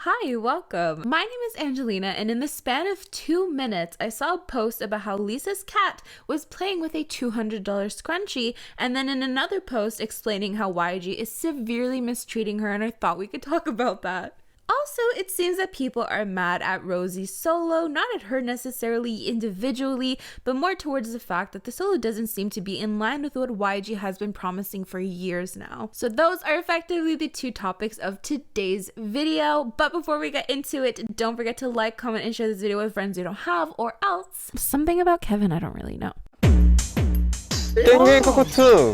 Hi, welcome. My name is Angelina, and in the span of 2 minutes, I saw a post about how Lisa's cat was playing with a $200 scrunchie, and then in another post explaining how YG is severely mistreating her, and I thought we could talk about that. Also, it seems that people are mad at Rosie solo, not at her necessarily individually, but more towards the fact that the solo doesn't seem to be in line with what YG has been promising for years now. So those are effectively the two topics of today's video. But before we get into it, don't forget to like, comment, and share this video with friends you don't have, or else something about Kevin I don't really know.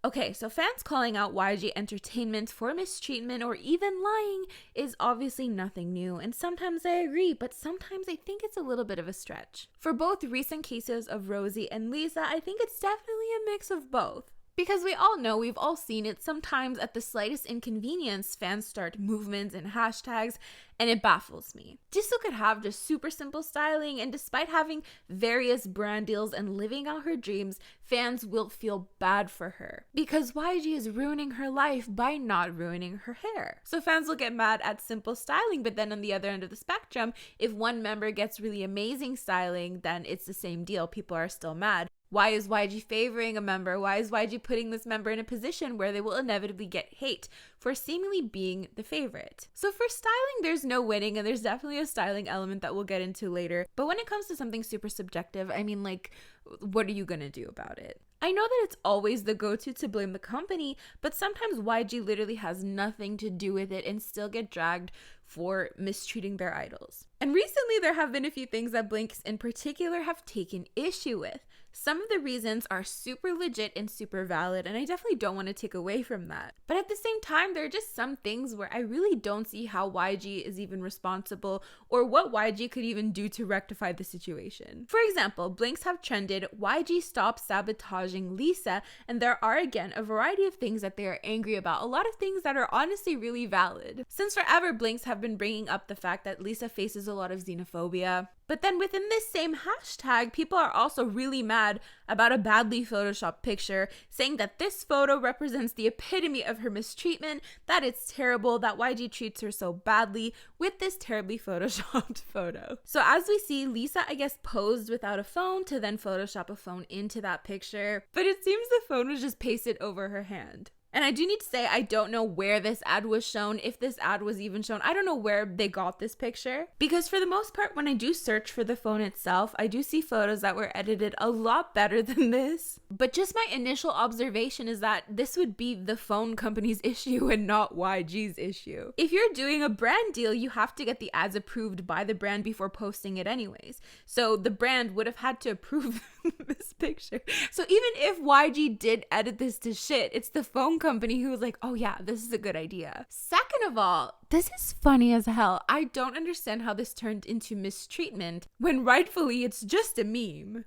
Okay, so fans calling out YG Entertainment for mistreatment or even lying is obviously nothing new, and sometimes I agree, but sometimes I think it's a little bit of a stretch. For both recent cases of Rosie and Lisa, I think it's definitely a mix of both. Because we all know, we've all seen it, sometimes at the slightest inconvenience, fans start movements and hashtags, and it baffles me. Jisoo could have just super simple styling, and despite having various brand deals and living out her dreams, fans will feel bad for her. Because YG is ruining her life by not ruining her hair. So fans will get mad at simple styling, but then on the other end of the spectrum, if one member gets really amazing styling, then it's the same deal. People are still mad. Why is YG favoring a member? Why is YG putting this member in a position where they will inevitably get hate for seemingly being the favorite? So for styling, there's no winning, and there's definitely a styling element that we'll get into later. But when it comes to something super subjective, I mean, like, what are you gonna do about it? I know that it's always the go-to to blame the company, but sometimes YG literally has nothing to do with it and still get dragged for mistreating their idols. And recently there have been a few things that Blinks in particular have taken issue with. Some of the reasons are super legit and super valid, and I definitely don't want to take away from that. But at the same time, there are just some things where I really don't see how YG is even responsible or what YG could even do to rectify the situation. For example, Blinks have trended YG Stop Sabotaging Lisa, and there are again a variety of things that they are angry about, a lot of things that are honestly really valid. Since forever, Blinks have been bringing up the fact that Lisa faces a lot of xenophobia. But then within this same hashtag, people are also really mad about a badly photoshopped picture, saying that this photo represents the epitome of her mistreatment, that it's terrible, that YG treats her so badly with this terribly photoshopped photo. So as we see, Lisa, I guess, posed without a phone to then photoshop a phone into that picture, but it seems the phone was just pasted over her hand. And I do need to say, I don't know where this ad was shown, if this ad was even shown. I don't know where they got this picture. Because for the most part, when I do search for the phone itself, I do see photos that were edited a lot better than this. But just my initial observation is that this would be the phone company's issue and not YG's issue. If you're doing a brand deal, you have to get the ads approved by the brand before posting it anyways. So the brand would have had to approve this picture. So even if YG did edit this to shit, it's the phone company who was like, oh yeah, this is a good idea. Second of all, this is funny as hell. I don't understand how this turned into mistreatment when rightfully it's just a meme.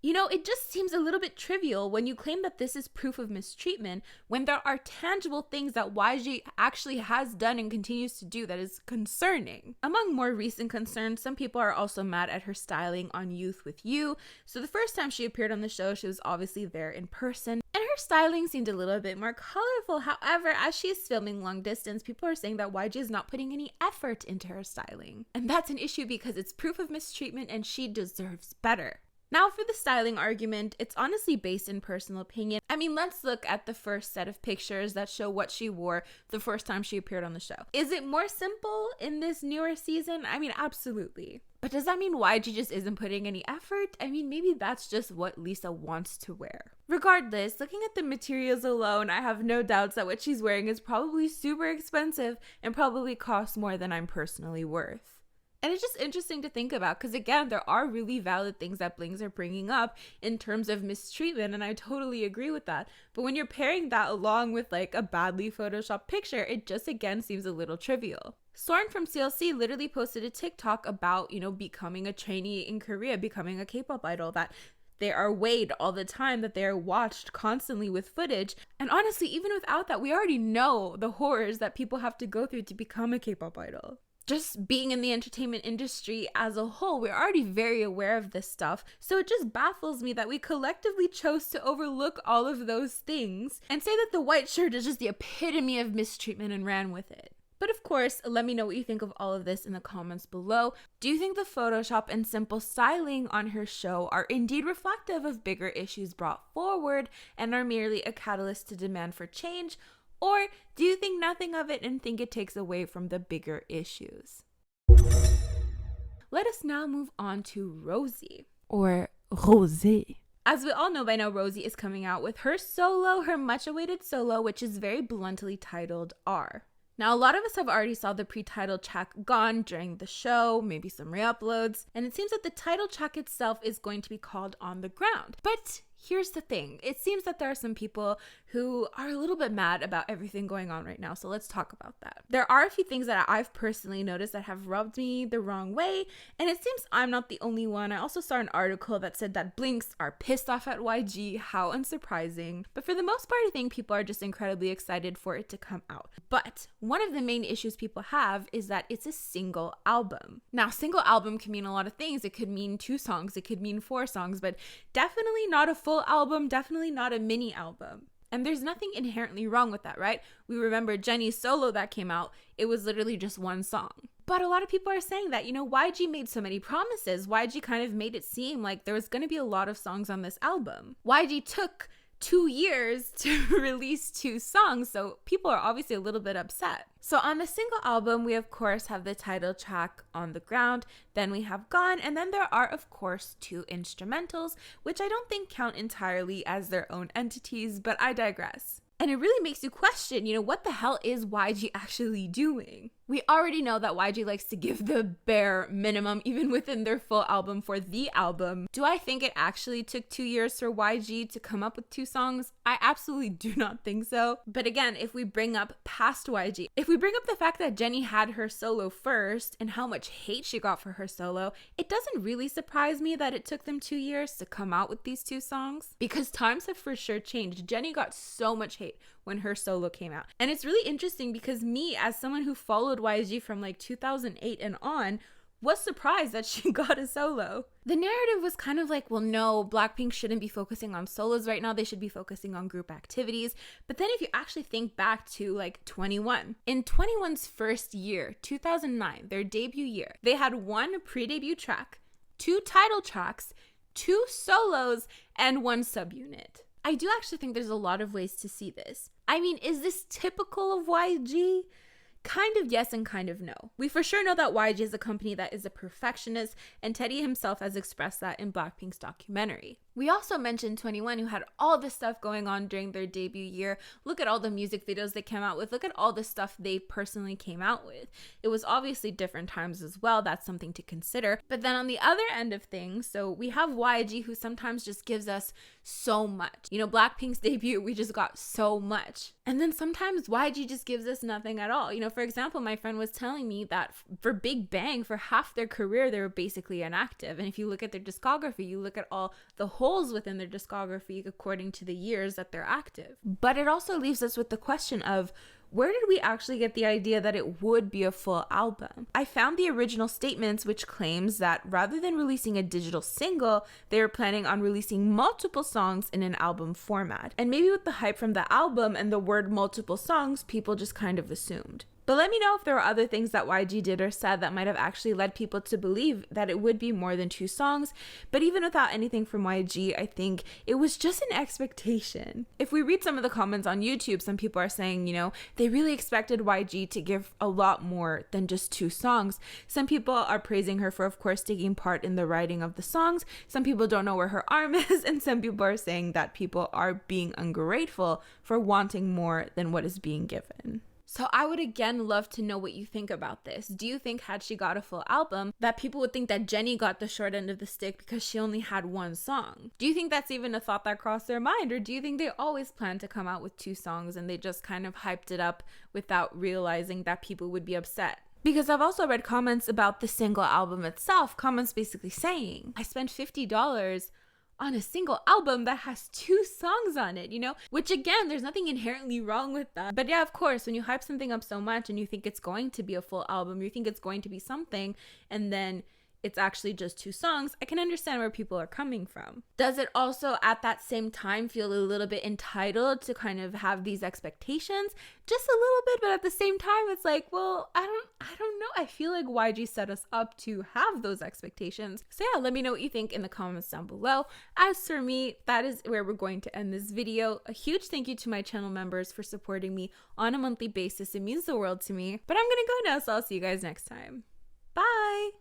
You know, it just seems a little bit trivial when you claim that this is proof of mistreatment when there are tangible things that YG actually has done and continues to do that is concerning. Among more recent concerns, some people are also mad at her styling on Youth With You. So the first time she appeared on the show, she was obviously there in person, and her styling seemed a little bit more colorful. However, as she is filming long distance, people are saying that YG is not putting any effort into her styling. And that's an issue because it's proof of mistreatment and she deserves better. Now for the styling argument, it's honestly based in personal opinion. I mean, let's look at the first set of pictures that show what she wore the first time she appeared on the show. Is it more simple in this newer season? I mean, absolutely. But does that mean YG just isn't putting any effort? I mean, maybe that's just what Lisa wants to wear. Regardless, looking at the materials alone, I have no doubts that what she's wearing is probably super expensive and probably costs more than I'm personally worth. And it's just interesting to think about because, again, there are really valid things that Blinks are bringing up in terms of mistreatment, and I totally agree with that. But when you're pairing that along with like a badly photoshopped picture, it just again seems a little trivial. Soren from CLC literally posted a TikTok about, becoming a trainee in Korea, becoming a K-pop idol, that they are weighed all the time, that they are watched constantly with footage. And honestly, even without that, we already know the horrors that people have to go through to become a K-pop idol. Just being in the entertainment industry as a whole, we're already very aware of this stuff. So it just baffles me that we collectively chose to overlook all of those things and say that the white shirt is just the epitome of mistreatment and ran with it. But of course, let me know what you think of all of this in the comments below. Do you think the Photoshop and simple styling on her show are indeed reflective of bigger issues brought forward and are merely a catalyst to demand for change? Or do you think nothing of it and think it takes away from the bigger issues? Let us now move on to Rosie, or ROSÉ. As we all know by now, Rosie is coming out with her solo, her much-awaited solo, which is very bluntly titled R. Now, a lot of us have already saw the pre-title track Gone during the show, maybe some re-uploads, and it seems that the title track itself is going to be called On the Ground. But here's the thing. It seems that there are some people who are a little bit mad about everything going on right now, so let's talk about that. There are a few things that I've personally noticed that have rubbed me the wrong way, and it seems I'm not the only one. I also saw an article that said that Blinks are pissed off at YG. How unsurprising. But for the most part, I think people are just incredibly excited for it to come out. But one of the main issues people have is that it's a single album. Now, single album can mean a lot of things. It could mean 2 songs, it could mean 4 songs, but definitely not a full album, definitely not a mini album. And there's nothing inherently wrong with that, right? We remember Jennie's solo that came out, it was literally just 1 song. But a lot of people are saying that, YG made so many promises. YG kind of made it seem like there was going to be a lot of songs on this album. YG took 2 years to release 2 songs, so people are obviously a little bit upset. So on the single album, we of course have the title track On the Ground, then we have Gone, and then there are of course 2 instrumentals, which I don't think count entirely as their own entities, but I digress. And it really makes you question, what the hell is YG actually doing? We already know that YG likes to give the bare minimum even within their full album for the album. Do I think it actually took 2 years for YG to come up with 2 songs? I absolutely do not think so. But again, if we bring up past YG, if we bring up the fact that Jennie had her solo first and how much hate she got for her solo, it doesn't really surprise me that it took them 2 years to come out with these 2 songs, because times have for sure changed. Jennie got so much hate when her solo came out. And it's really interesting because me, as someone who followed YG from like 2008 and on, was surprised that she got a solo. The narrative was kind of like, well, no, BLACKPINK shouldn't be focusing on solos right now. They should be focusing on group activities. But then if you actually think back to like 21, in 21's first year, 2009, their debut year, they had 1 pre-debut track, 2 title tracks, 2 solos, and 1 subunit. I do actually think there's a lot of ways to see this. I mean, is this typical of YG? Kind of yes and kind of no. We for sure know that YG is a company that is a perfectionist, and Teddy himself has expressed that in BLACKPINK's documentary. We also mentioned 21, who had all this stuff going on during their debut year. Look at all the music videos they came out with. Look at all the stuff they personally came out with. It was obviously different times as well. That's something to consider. But then on the other end of things, so we have YG, who sometimes just gives us so much. BLACKPINK's debut, we just got so much. And then sometimes YG just gives us nothing at all. For example, my friend was telling me that for Big Bang, for half their career, they were basically inactive. And if you look at their discography, you look at all the holes within their discography according to the years that they're active. But it also leaves us with the question of, where did we actually get the idea that it would be a full album? I found the original statements, which claims that rather than releasing a digital single, they were planning on releasing multiple songs in an album format. And maybe with the hype from the album and the word multiple songs, people just kind of assumed. But let me know if there were other things that YG did or said that might have actually led people to believe that it would be more than 2 songs. But even without anything from YG, I think it was just an expectation. If we read some of the comments on YouTube, some people are saying, they really expected YG to give a lot more than just 2 songs. Some people are praising her for, of course, taking part in the writing of the songs. Some people don't know where her arm is. And some people are saying that people are being ungrateful for wanting more than what is being given. So I would again love to know what you think about this. Do you think had she got a full album, that people would think that Jennie got the short end of the stick because she only had 1 song? Do you think that's even a thought that crossed their mind? Or do you think they always planned to come out with 2 songs and they just kind of hyped it up without realizing that people would be upset? Because I've also read comments about the single album itself, comments basically saying, I spent $50 on a single album that has 2 songs on it, which again, there's nothing inherently wrong with that. But yeah, of course, when you hype something up so much and you think it's going to be a full album, you think it's going to be something, and then it's actually just 2 songs, I can understand where people are coming from. Does it also at that same time feel a little bit entitled to kind of have these expectations? Just a little bit, but at the same time, it's like, well, I don't know. I feel like YG set us up to have those expectations. So yeah, let me know what you think in the comments down below. As for me, that is where we're going to end this video. A huge thank you to my channel members for supporting me on a monthly basis. It means the world to me. But I'm gonna go now, so I'll see you guys next time. Bye!